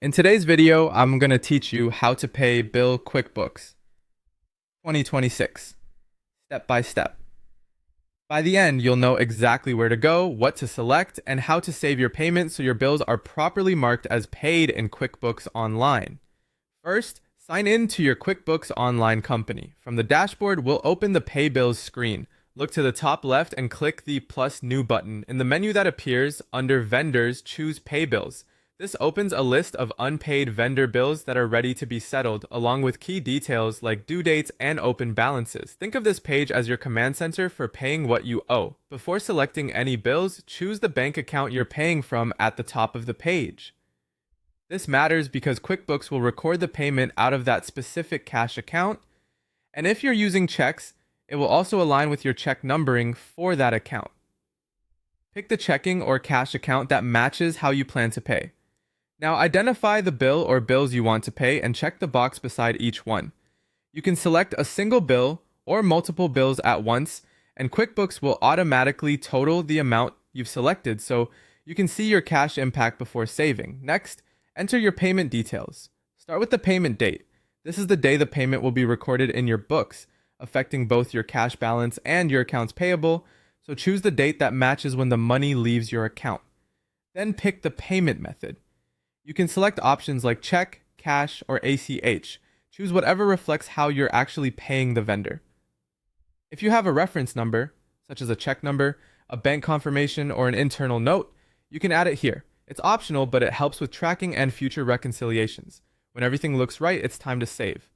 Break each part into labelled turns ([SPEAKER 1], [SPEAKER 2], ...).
[SPEAKER 1] In today's video, I'm going to teach you how to pay Bill QuickBooks 2026, step by step. By the end, you'll know exactly where to go, what to select, and how to save your payment so your bills are properly marked as paid in QuickBooks Online. First, sign in to your QuickBooks Online company. From the dashboard, we'll open the Pay Bills screen. Look to the top left and click the plus new button. In the menu that appears, under Vendors, choose Pay Bills. This opens a list of unpaid vendor bills that are ready to be settled, along with key details like due dates and open balances. Think of this page as your command center for paying what you owe. Before selecting any bills, choose the bank account you're paying from at the top of the page. This matters because QuickBooks will record the payment out of that specific cash account, and if you're using checks, it will also align with your check numbering for that account. Pick the checking or cash account that matches how you plan to pay. Now identify the bill or bills you want to pay and check the box beside each one. You can select a single bill or multiple bills at once, and QuickBooks will automatically total the amount you've selected so you can see your cash impact before saving. Next, enter your payment details. Start with the payment date. This is the day the payment will be recorded in your books, affecting both your cash balance and your accounts payable, so choose the date that matches when the money leaves your account. Then pick the payment method. You can select options like check, cash, or ACH. Choose whatever reflects how you're actually paying the vendor. If you have a reference number, such as a check number, a bank confirmation, or an internal note, you can add it here. It's optional, but it helps with tracking and future reconciliations. When everything looks right, it's time to save.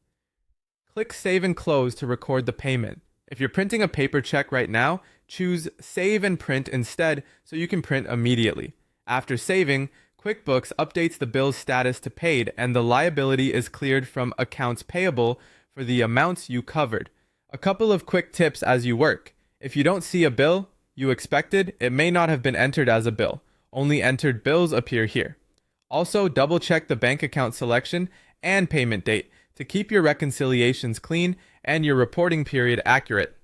[SPEAKER 1] Click Save and Close to record the payment. If you're printing a paper check right now, choose Save and Print instead so you can print immediately. After saving, QuickBooks updates the bill's status to paid, and the liability is cleared from accounts payable for the amounts you covered. A couple of quick tips as you work. If you don't see a bill you expected, it may not have been entered as a bill. Only entered bills appear here. Also, double check the bank account selection and payment date to keep your reconciliations clean and your reporting period accurate.